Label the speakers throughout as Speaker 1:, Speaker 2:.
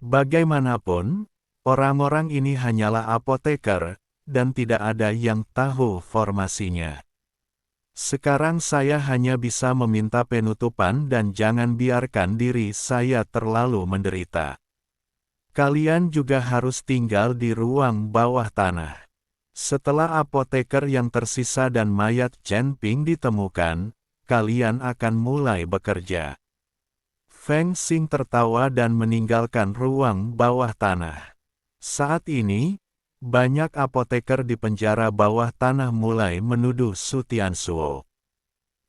Speaker 1: Bagaimanapun, orang-orang ini hanyalah apoteker, dan tidak ada yang tahu formasinya. Sekarang saya hanya bisa meminta penutupan dan jangan biarkan diri saya terlalu menderita. Kalian juga harus tinggal di ruang bawah tanah. Setelah apoteker yang tersisa dan mayat Chen Ping ditemukan, kalian akan mulai bekerja. Feng Xing tertawa dan meninggalkan ruang bawah tanah. Saat ini, banyak apoteker di penjara bawah tanah mulai menuduh Su Tianzuo.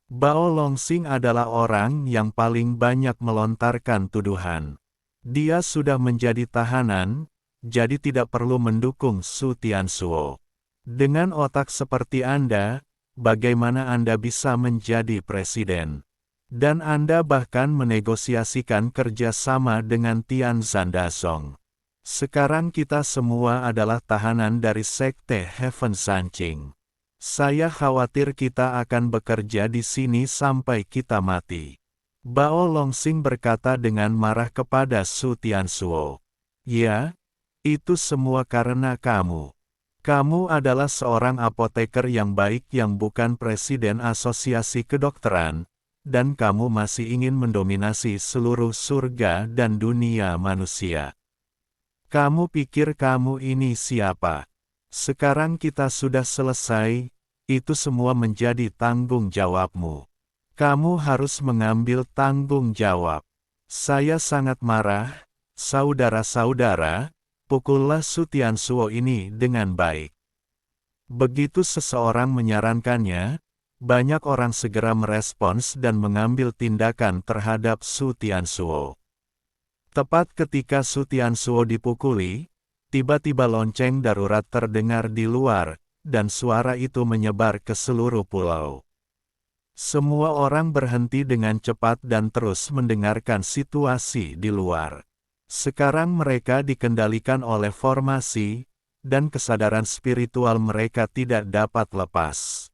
Speaker 1: Bao Longxing adalah orang yang paling banyak melontarkan tuduhan. Dia sudah menjadi tahanan, jadi tidak perlu mendukung Su Tianzuo. Dengan otak seperti Anda, bagaimana Anda bisa menjadi presiden? Dan Anda bahkan menegosiasikan kerjasama dengan Tianzhan Dazong. Sekarang kita semua adalah tahanan dari Sekte Heaven Sanqing. Saya khawatir kita akan bekerja di sini sampai kita mati. Bao Longxing berkata dengan marah kepada Su Tianzuo. Ya, itu semua karena kamu. Kamu adalah seorang apoteker yang baik yang bukan presiden asosiasi kedokteran, dan kamu masih ingin mendominasi seluruh surga dan dunia manusia. Kamu pikir kamu ini siapa? Sekarang kita sudah selesai, itu semua menjadi tanggung jawabmu. Kamu harus mengambil tanggung jawab. Saya sangat marah, saudara-saudara. Pukullah Su Tianzuo ini dengan baik. Begitu seseorang menyarankannya, banyak orang segera merespons dan mengambil tindakan terhadap Su Tianzuo. Tepat ketika Su Tianzuo dipukuli, tiba-tiba lonceng darurat terdengar di luar, dan suara itu menyebar ke seluruh pulau. Semua orang berhenti dengan cepat dan terus mendengarkan situasi di luar. Sekarang mereka dikendalikan oleh formasi, dan kesadaran spiritual mereka tidak dapat lepas.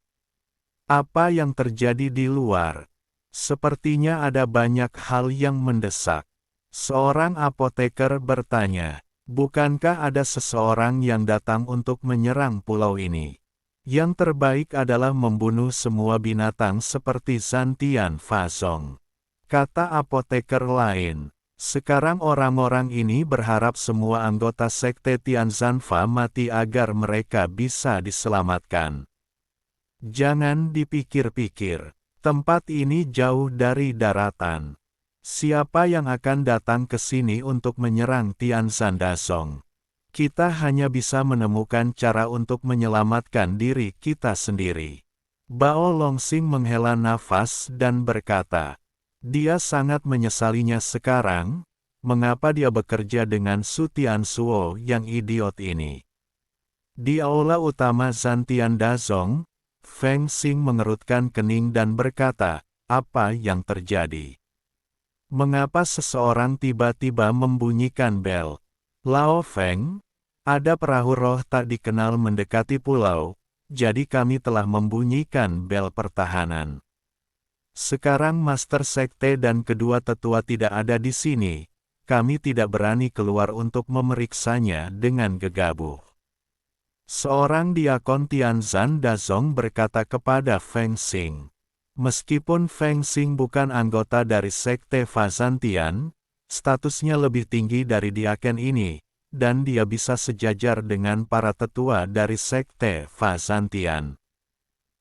Speaker 1: Apa yang terjadi di luar? Sepertinya ada banyak hal yang mendesak. Seorang apoteker bertanya, bukankah ada seseorang yang datang untuk menyerang pulau ini? Yang terbaik adalah membunuh semua binatang seperti Zantian Fazong. Kata apoteker lain. Sekarang orang-orang ini berharap semua anggota Sekte Tianzhanfa mati agar mereka bisa diselamatkan. Jangan dipikir-pikir, tempat ini jauh dari daratan. Siapa yang akan datang ke sini untuk menyerang Tianzhan Dazong? Kita hanya bisa menemukan cara untuk menyelamatkan diri kita sendiri. Bao Longxing menghela nafas dan berkata, dia sangat menyesalinya sekarang, mengapa dia bekerja dengan Su Tianzuo yang idiot ini. Di aula utama Zantian Dazong, Feng Xing mengerutkan kening dan berkata, apa yang terjadi? Mengapa seseorang tiba-tiba membunyikan bel? Lao Feng, ada perahu roh tak dikenal mendekati pulau, jadi kami telah membunyikan bel pertahanan. Sekarang Master Sekte dan kedua tetua tidak ada di sini, kami tidak berani keluar untuk memeriksanya dengan gegabah. Seorang diakon Tianzhan Dazong berkata kepada Feng Xing. Meskipun Feng Xing bukan anggota dari Sekte Fazantian, statusnya lebih tinggi dari diaken ini, dan dia bisa sejajar dengan para tetua dari Sekte Fazantian.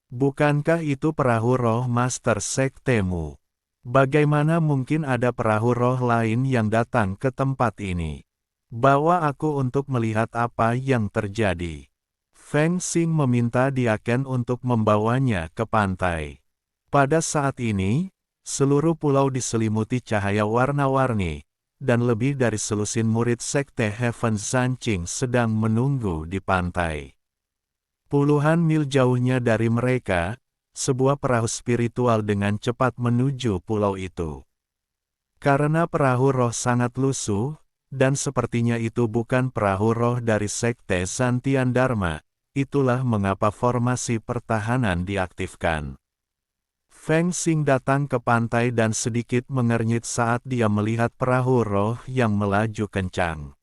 Speaker 1: Bukankah itu perahu roh Master Sektemu? Bagaimana mungkin ada perahu roh lain yang datang ke tempat ini? Bawa aku untuk melihat apa yang terjadi. Feng Xing meminta diaken untuk membawanya ke pantai. Pada saat ini, seluruh pulau diselimuti cahaya warna-warni, dan lebih dari selusin murid Sekte Heaven Sanqing sedang menunggu di pantai. Puluhan mil jauhnya dari mereka, sebuah perahu spiritual dengan cepat menuju pulau itu. Karena perahu roh sangat lusuh, dan sepertinya itu bukan perahu roh dari Sekte Zantian Dharma, itulah mengapa formasi pertahanan diaktifkan. Feng Xing datang ke pantai dan sedikit mengernyit saat dia melihat perahu roh yang melaju kencang.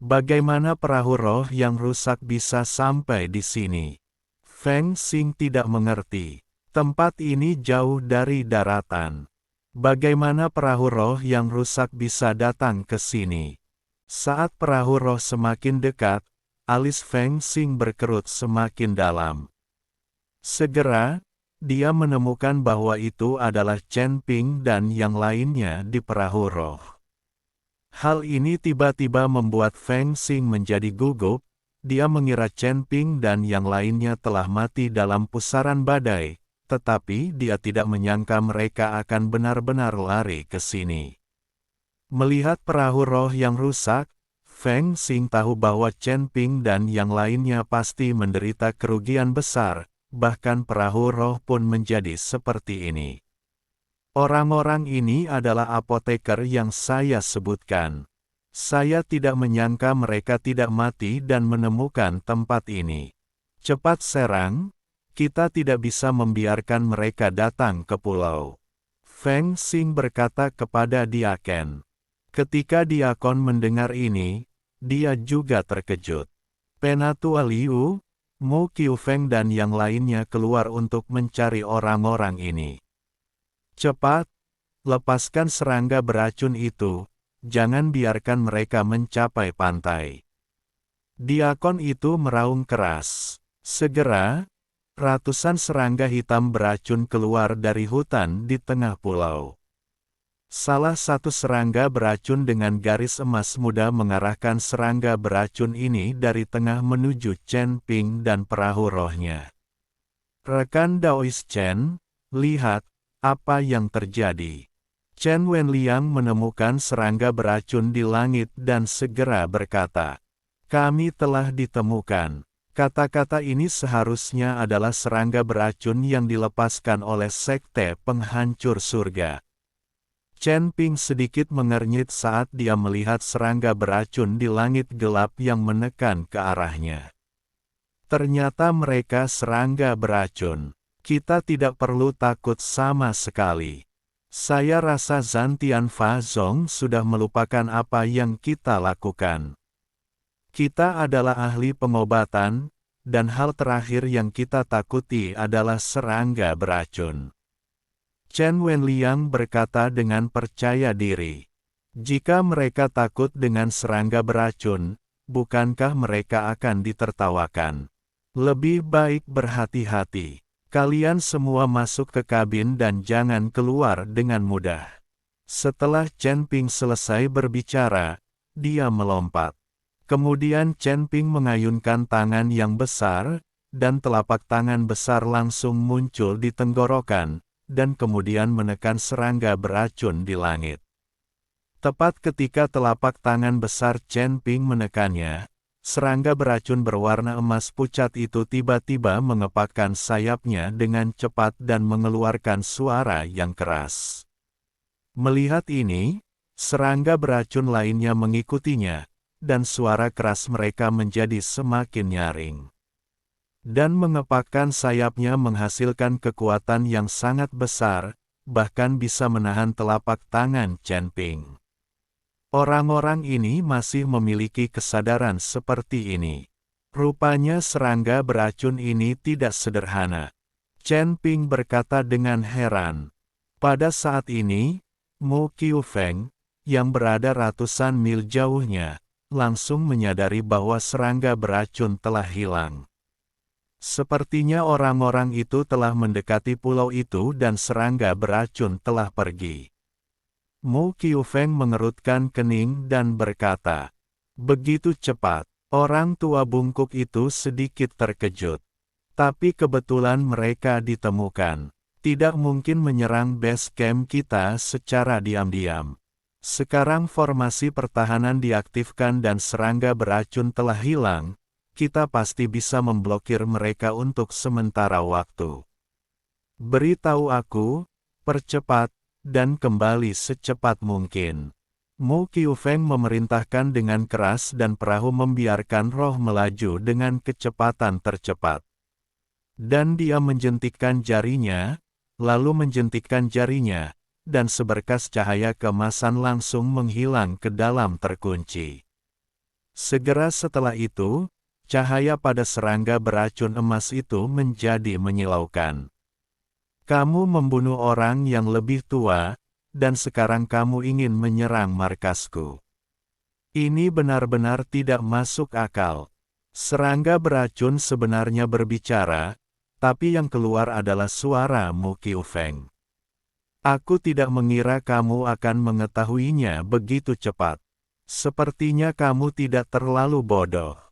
Speaker 1: Bagaimana perahu roh yang rusak bisa sampai di sini? Feng Xing tidak mengerti. Tempat ini jauh dari daratan. Bagaimana perahu roh yang rusak bisa datang ke sini? Saat perahu roh semakin dekat, alis Feng Xing berkerut semakin dalam. Segera, dia menemukan bahwa itu adalah Chen Ping dan yang lainnya di perahu roh. Hal ini tiba-tiba membuat Feng Xing menjadi gugup. Dia mengira Chen Ping dan yang lainnya telah mati dalam pusaran badai, tetapi dia tidak menyangka mereka akan benar-benar lari ke sini. Melihat perahu roh yang rusak, Feng Xing tahu bahwa Chen Ping dan yang lainnya pasti menderita kerugian besar. Bahkan perahu roh pun menjadi seperti ini. Orang-orang ini adalah apoteker yang saya sebutkan. Saya tidak menyangka mereka tidak mati dan menemukan tempat ini. Cepat serang, kita tidak bisa membiarkan mereka datang ke pulau. Feng Xing berkata kepada Diaken. Ketika Diakon mendengar ini, dia juga terkejut. Penatua Liu, Mu Qiufeng dan yang lainnya keluar untuk mencari orang-orang ini. Cepat, lepaskan serangga beracun itu, jangan biarkan mereka mencapai pantai. Diakon itu meraung keras. Segera, ratusan serangga hitam beracun keluar dari hutan di tengah pulau. Salah satu serangga beracun dengan garis emas muda mengarahkan serangga beracun ini dari tengah menuju Chen Ping dan perahu rohnya. Rekan Daois Chen, lihat, apa yang terjadi. Chen Wenliang menemukan serangga beracun di langit dan segera berkata, kami telah ditemukan. Kata-kata ini seharusnya adalah serangga beracun yang dilepaskan oleh sekte penghancur surga. Chen Ping sedikit mengernyit saat dia melihat serangga beracun di langit gelap yang menekan ke arahnya. Ternyata mereka serangga beracun. Kita tidak perlu takut sama sekali. Saya rasa Zantian Fa Zong sudah melupakan apa yang kita lakukan. Kita adalah ahli pengobatan, dan hal terakhir yang kita takuti adalah serangga beracun. Chen Wenliang berkata dengan percaya diri. Jika mereka takut dengan serangga beracun, bukankah mereka akan ditertawakan? Lebih baik berhati-hati. Kalian semua masuk ke kabin dan jangan keluar dengan mudah. Setelah Chen Ping selesai berbicara, dia melompat. Kemudian Chen Ping mengayunkan tangan yang besar, dan telapak tangan besar langsung muncul di tenggorokan, dan kemudian menekan serangga beracun di langit. Tepat ketika telapak tangan besar Chen Ping menekannya, serangga beracun berwarna emas pucat itu tiba-tiba mengepakkan sayapnya dengan cepat dan mengeluarkan suara yang keras. Melihat ini, serangga beracun lainnya mengikutinya, dan suara keras mereka menjadi semakin nyaring. Dan mengepakkan sayapnya menghasilkan kekuatan yang sangat besar, bahkan bisa menahan telapak tangan Chen Ping. Orang-orang ini masih memiliki kesadaran seperti ini. Rupanya serangga beracun ini tidak sederhana. Chen Ping berkata dengan heran. Pada saat ini, Mu Qiufeng, yang berada ratusan mil jauhnya, langsung menyadari bahwa serangga beracun telah hilang. Sepertinya orang-orang itu telah mendekati pulau itu dan serangga beracun telah pergi. Mu Qiufeng mengerutkan kening dan berkata, begitu cepat. Orang tua bungkuk itu sedikit terkejut. Tapi kebetulan mereka ditemukan. Tidak mungkin menyerang base camp kita secara diam-diam. Sekarang formasi pertahanan diaktifkan dan serangga beracun telah hilang. Kita pasti bisa memblokir mereka untuk sementara waktu. Beritahu aku, percepat, dan kembali secepat mungkin. Mu Qiufeng memerintahkan dengan keras dan perahu membiarkan roh melaju dengan kecepatan tercepat. Dan dia menjentikkan jarinya, lalu menjentikkan jarinya, dan seberkas cahaya keemasan langsung menghilang ke dalam terkunci. Segera setelah itu, cahaya pada serangga beracun emas itu menjadi menyilaukan. Kamu membunuh orang yang lebih tua, dan sekarang kamu ingin menyerang markasku. Ini benar-benar tidak masuk akal. Serangga beracun sebenarnya berbicara, tapi yang keluar adalah suara Mu Qiufeng. Aku tidak mengira kamu akan mengetahuinya begitu cepat. Sepertinya kamu tidak terlalu bodoh.